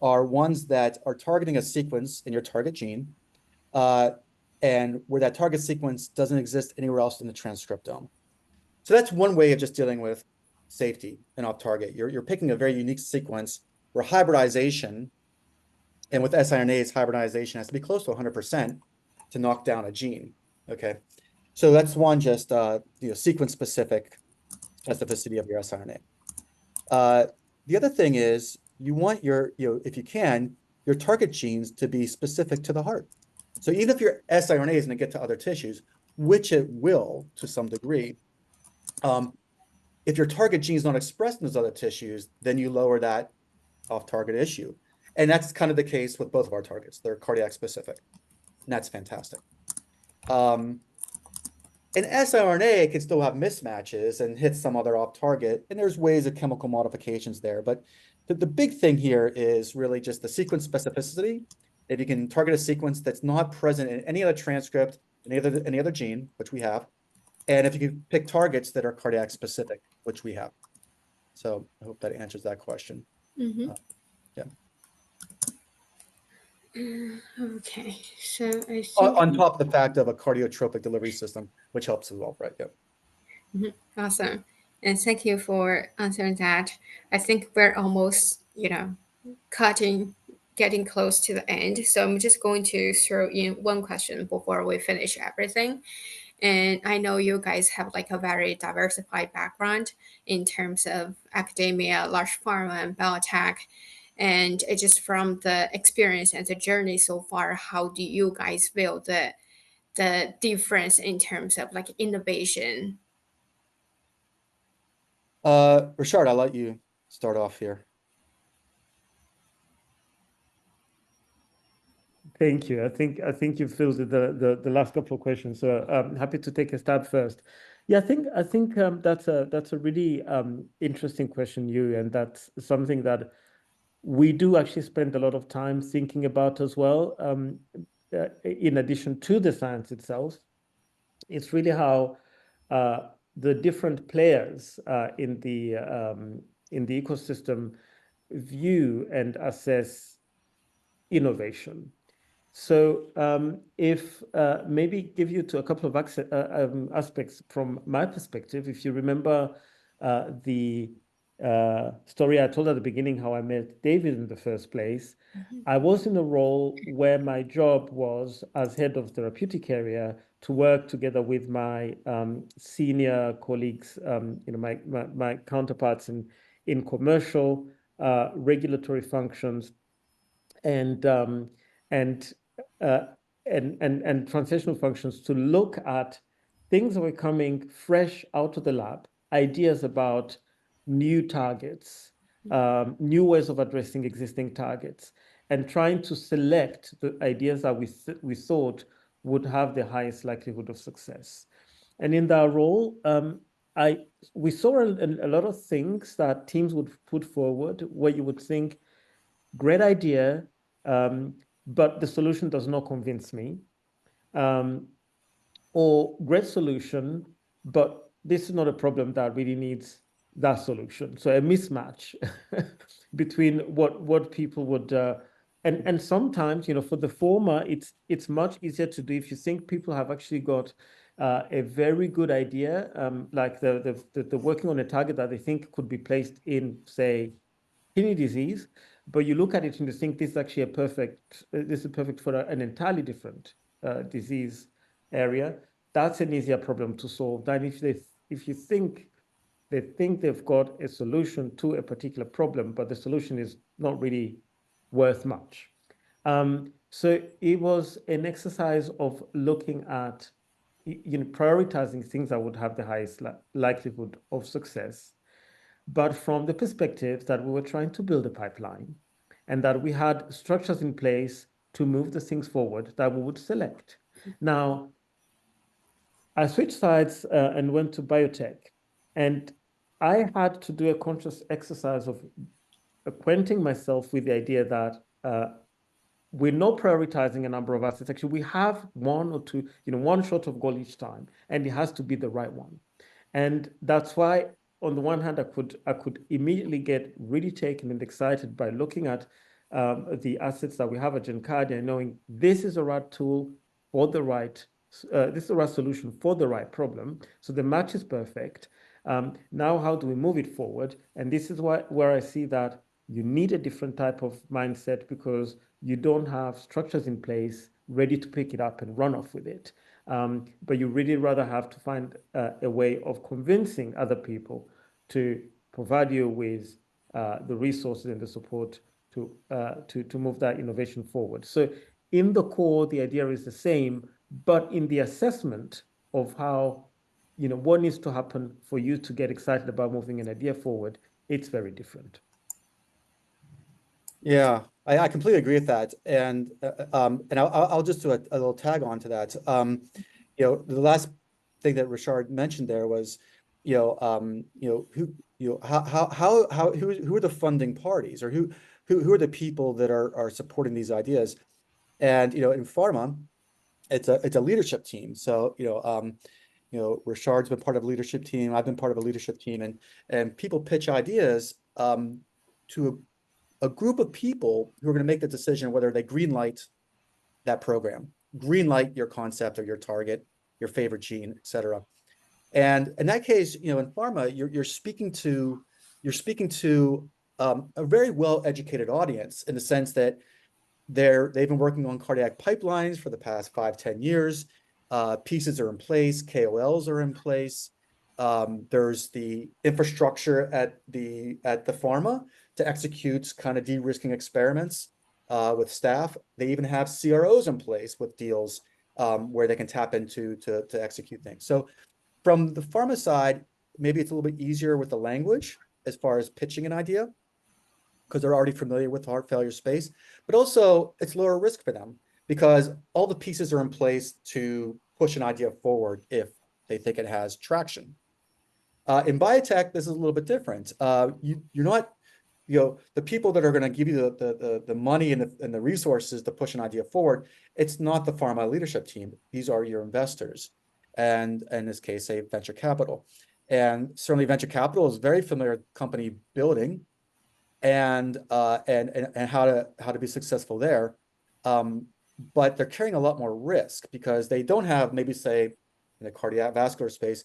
are ones that are targeting a sequence in your target gene, and where that target sequence doesn't exist anywhere else in the transcriptome. So that's one way of just dealing with safety and off target. You're picking a very unique sequence where hybridization, and with siRNAs, hybridization has to be close to 100% to knock down a gene. Okay, so that's one just sequence specific specificity of your siRNA. The other thing is you want if you can, your target genes to be specific to the heart. So even if your siRNA is going to get to other tissues, which it will to some degree, if your target gene is not expressed in those other tissues, then you lower that off-target issue. And that's kind of the case with both of our targets. They're cardiac specific, and that's fantastic. An siRNA can still have mismatches and hit some other off-target, and there's ways of chemical modifications there. But the big thing here is really just the sequence specificity. If you can target a sequence that's not present in any other transcript, any other gene, which we have, and if you can pick targets that are cardiac specific, which we have. So I hope that answers that question. Yeah. Okay, so I think on top of the fact of a cardiotropic delivery system, which helps as well, right? Yeah. Awesome. And thank you for answering that. I think we're almost, getting close to the end. So I'm just going to throw in one question before we finish everything. And I know you guys have like a very diversified background in terms of academia, large pharma, and biotech. And it just from the experience and the journey so far, how do you guys feel the difference in terms of like innovation? Rashard, I'll let you start off here. Thank you. I think you've filled the last couple of questions. So I'm happy to take a stab first. Yeah, I think that's a really interesting question, Yu, and that's something that we do actually spend a lot of time thinking about as well. In addition to the science itself, it's really how the different players in the ecosystem view and assess innovation. So if maybe give you to a couple of aspects from my perspective. If you remember the story I told at the beginning, how I met David in the first place, I was in a role where my job was as head of therapeutic area to work together with my senior colleagues, my counterparts in commercial, regulatory functions, and translational functions, to look at things that were coming fresh out of the lab, ideas about new targets, new ways of addressing existing targets, and trying to select the ideas that we thought would have the highest likelihood of success. And in that role, we saw a lot of things that teams would put forward where you would think, great idea, but the solution does not convince me. Or great solution, but this is not a problem that really needs that solution. So a mismatch between what people would and sometimes, for the former, it's much easier to do if you think people have actually got a very good idea, like they're working on a target that they think could be placed in, say, kidney disease, but you look at it and you think this is actually this is perfect for an entirely different disease area. That's an easier problem to solve than if you think they've got a solution to a particular problem, but the solution is not really worth much. So it was an exercise of looking at, prioritizing things that would have the highest likelihood of success, but from the perspective that we were trying to build a pipeline and that we had structures in place to move the things forward that we would select. Now, I switched sides and went to biotech, and I had to do a conscious exercise of acquainting myself with the idea that we're not prioritizing a number of assets. Actually, we have one or two, one shot of goal each time, and it has to be the right one. And that's why, on the one hand, I could immediately get really taken and excited by looking at the assets that we have at GenKardia and knowing this is the right tool for the right, this is the right solution for the right problem. So the match is perfect. Now, how do we move it forward? And this is where I see that you need a different type of mindset because you don't have structures in place ready to pick it up and run off with it. But you really rather have to find a way of convincing other people to provide you with the resources and the support to move that innovation forward. So in the core, the idea is the same, but in the assessment of how, what needs to happen for you to get excited about moving an idea forward, it's very different. Yeah, I completely agree with that, and I'll just do a little tag on to that. The last thing that Richard mentioned there was, who are the funding parties, or who are the people that are supporting these ideas, and in pharma, it's a leadership team. So Richard's been part of a leadership team. I've been part of a leadership team, and people pitch ideas to a group of people who are going to make the decision whether they greenlight that program, greenlight your concept or your target, your favorite gene, et cetera. And in that case, in pharma, you're speaking to a very well-educated audience in the sense that they've been working on cardiac pipelines for the past 5-10 years. Pieces are in place, KOLs are in place. There's the infrastructure at the pharma to execute kind of de-risking experiments with staff. They even have CROs in place with deals where they can tap into to execute things. So from the pharma side, maybe it's a little bit easier with the language as far as pitching an idea because they're already familiar with the heart failure space, but also it's lower risk for them because all the pieces are in place to push an idea forward if they think it has traction. In biotech, this is a little bit different. You're not, the people that are going to give you the money and the resources to push an idea forward, it's not the pharma leadership team. These are your investors, and in this case, say venture capital. And certainly, venture capital is very familiar with company building and how to be successful there. But they're carrying a lot more risk because they don't have, maybe say in the cardiovascular space,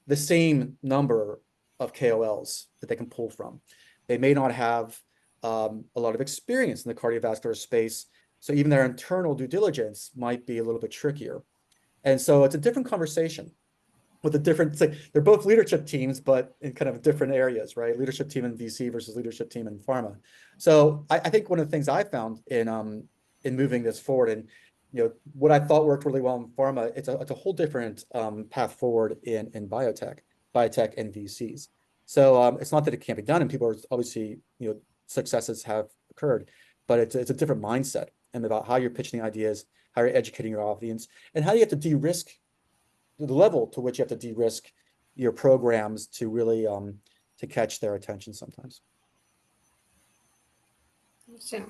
the same number of KOLs that they can pull from. They may not have a lot of experience in the cardiovascular space, so even their internal due diligence might be a little bit trickier. And so it's a different conversation with a different, they're both leadership teams, but in kind of different areas, right? Leadership team in VC versus leadership team in pharma. So I think one of the things I found in moving this forward, and what I thought worked really well in pharma, it's a whole different path forward in biotech and VCs. So it's not that it can't be done, and people are obviously, successes have occurred, but it's a different mindset and about how you're pitching the ideas, how you're educating your audience, and how you have to de-risk the level to which you have to de-risk your programs to really to catch their attention sometimes. So,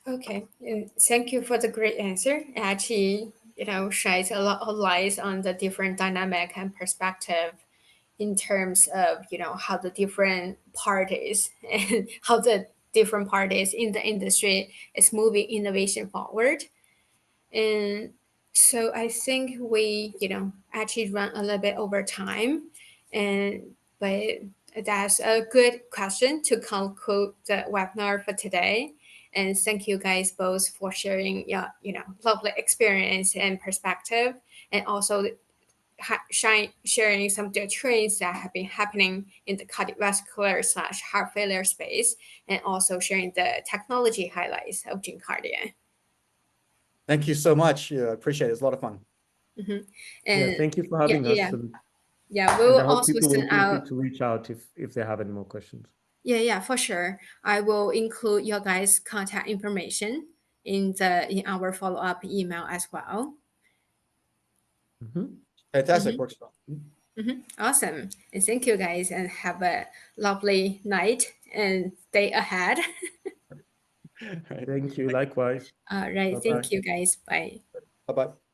okay, and thank you for the great answer. Actually, shines a lot of light on the different dynamic and perspective in terms of how the different parties and how the different parties in the industry is moving innovation forward. And so I think we actually run a little bit over time, but that's a good question to conclude the webinar for today. And thank you guys both for sharing your lovely experience and perspective, and also sharing some of the trends that have been happening in the cardiovascular/heart failure space, and also sharing the technology highlights of GenKardia. Thank you so much. I appreciate it. It's a lot of fun. And Yeah, thank you for having us. Yeah, we will I hope also people will send feel free out. to reach out if they have any more questions. Yeah, for sure. I will include your guys' contact information in our follow-up email as well. Fantastic. Works well. Awesome. And thank you guys, and have a lovely night and day ahead. Right. Thank you. Likewise. All right. Bye-bye. Thank you guys. Bye. Bye-bye.